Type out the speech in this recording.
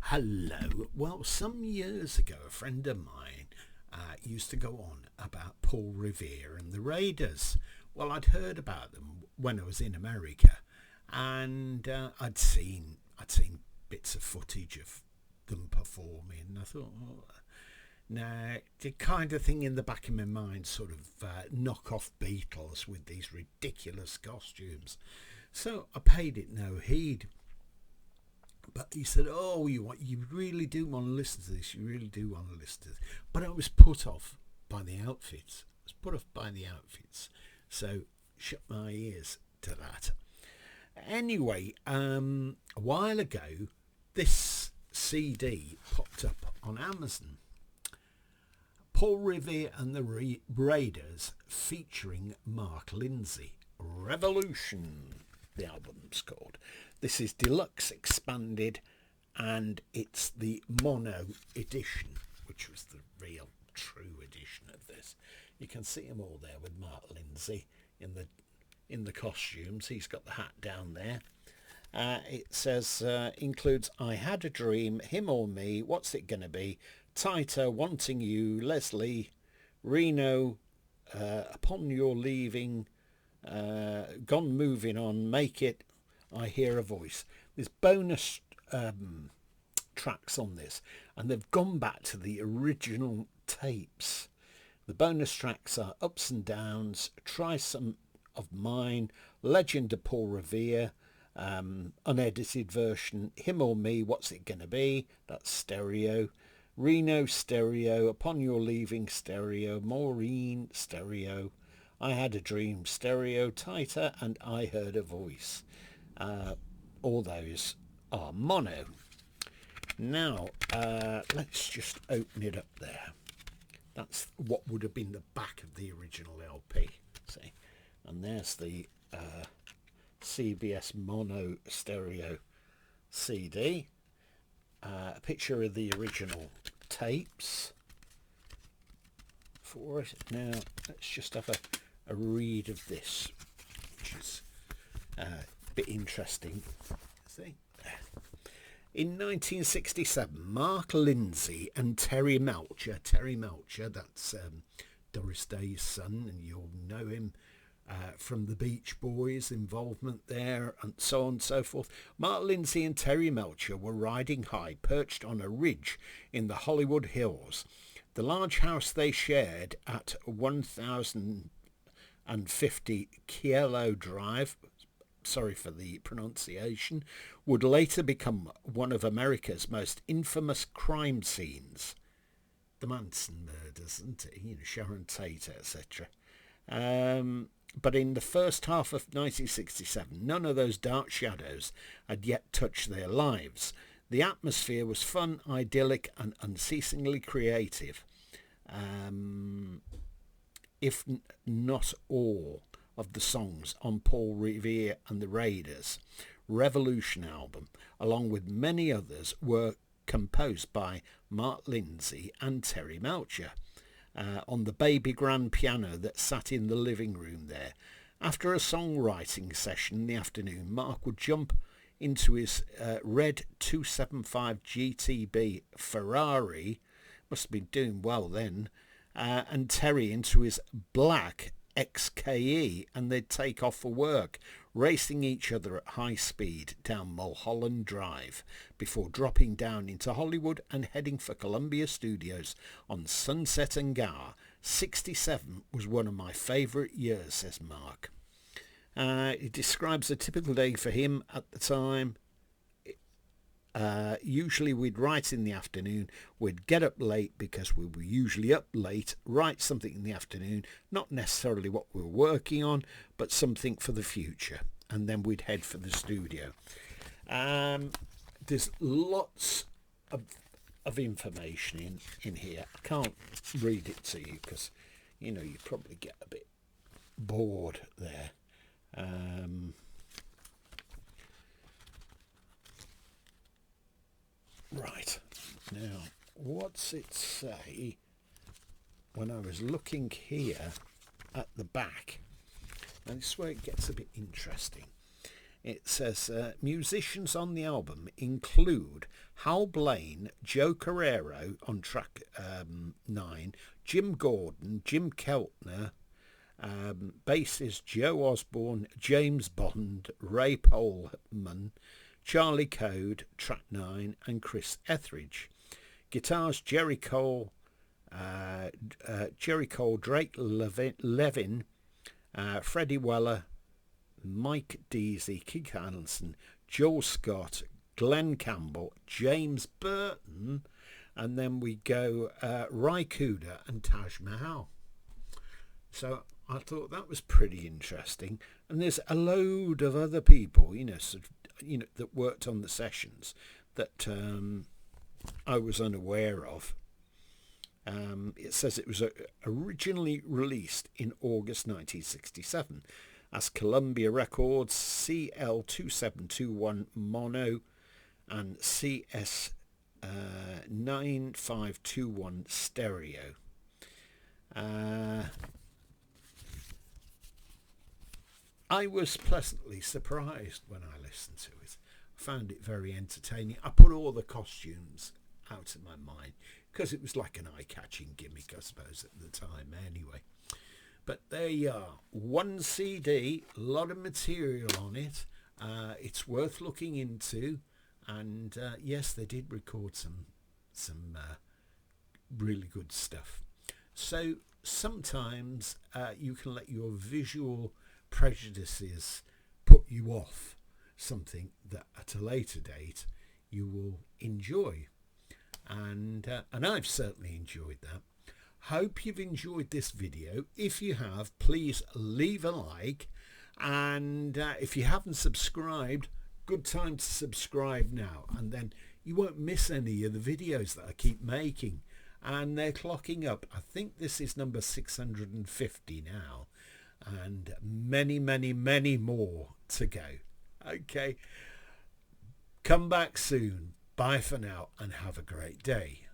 Hello. Well, some years ago, a friend of mine used to go on about Paul Revere and the Raiders. Well, I'd heard about them when I was in America, and I'd seen bits of footage of them performing, and I thought, now the kind of thing in the back of my mind, sort of knock off Beatles with these ridiculous costumes. So I paid it no heed. But he said, "Oh, you really do want to listen to this. You really do want to listen to this." But I was put off by the outfits. I was put off by the outfits, so shut my ears to that. Anyway, a while ago, this CD popped up on Amazon. Paul Revere and the Raiders featuring Mark Lindsay. Revolution, the album's called. This is deluxe expanded, and it's the mono edition, which was the real true edition of this. You can see them all there with Mark Lindsay in the costumes. He's got the hat down there. It says includes "I Had a Dream," "Him or Me," "What's It Gonna Be," "Tighter," "Wanting You," "Leslie," "Reno," "Upon Your Leaving," "Gone Moving On," "Make It," "I Hear a Voice." There's bonus tracks on this, and they've gone back to the original tapes. The bonus tracks are "Ups and Downs," "Try Some of Mine," "Legend of Paul Revere," unedited version, "Him or Me," "What's It Gonna Be," that's stereo, "Reno," stereo, "Upon Your Leaving," stereo, "Maureen," stereo, "I Had a Dream," stereo, "Tighter," and "I Heard a Voice." All those are mono. Now, let's just open it up there. That's what would have been the back of the original LP. See? And there's the CBS mono stereo CD. A picture of the original tapes for it. Now, let's just have a read of this, which is bit interesting. See? In 1967, Mark Lindsay and Terry Melcher, that's Doris Day's son, and you'll know him from the Beach Boys' involvement there, and so on and so forth. Mark Lindsay and Terry Melcher were riding high, perched on a ridge in the Hollywood Hills. The large house they shared at 1050 Cielo Drive, sorry for the pronunciation, would later become one of America's most infamous crime scenes. The Manson murders, isn't it? Sharon Tate, etc. But in the first half of 1967, none of those dark shadows had yet touched their lives. The atmosphere was fun, idyllic, and unceasingly creative. If not all of the songs on Paul Revere and the Raiders' Revolution album, along with many others, were composed by Mark Lindsay and Terry Melcher on the baby grand piano that sat in the living room there. After a songwriting session in the afternoon, Mark would jump into his red 275 GTB Ferrari, must have been doing well then, and Terry into his black XKE, and they'd take off for work, racing each other at high speed down Mulholland Drive before dropping down into Hollywood and heading for Columbia Studios on Sunset and Gower. 67 was one of my favourite years, says Mark. He describes a typical day for him at the time. Usually we'd write in the afternoon. We'd get up late because we were usually up late, write something in the afternoon, not necessarily what we were working on, but something for the future. And then we'd head for the studio. There's lots of information in here. I can't read it to you because, you probably get a bit bored there. Right, now what's it say when I was looking here at the back? And this is where it gets a bit interesting. It says musicians on the album include Hal Blaine, Joe Carrero on track 9, Jim Gordon, Jim Keltner, bassist Joe Osborne, James Bond, Ray Polman, Charlie Code, track 9, and Chris Etheridge. Guitars Jerry Cole, Drake Levin, Freddie Weller, Mike Deasy, Keith Hansen, Joel Scott, Glenn Campbell, James Burton, and then we go Ry Cooder and Taj Mahal. So I thought that was pretty interesting. And there's a load of other people, that worked on the sessions that I was unaware of. It says it was originally released in August 1967 as Columbia Records CL2721 Mono and CS9521 Stereo. I was pleasantly surprised when I listened to it. I found it very entertaining. I put all the costumes out of my mind because it was like an eye-catching gimmick, I suppose, at the time anyway. But there you are. One CD, a lot of material on it. It's worth looking into. And yes, they did record some really good stuff. So sometimes you can let your visual prejudices put you off something that at a later date you will enjoy. And I've certainly enjoyed that. Hope you've enjoyed this video. If you have, please leave a like, and if you haven't subscribed, good time to subscribe now, and then you won't miss any of the videos that I keep making, and they're clocking up. I think this is number 650 now, and many more to go. Okay, come back soon. Bye for now, and have a great day.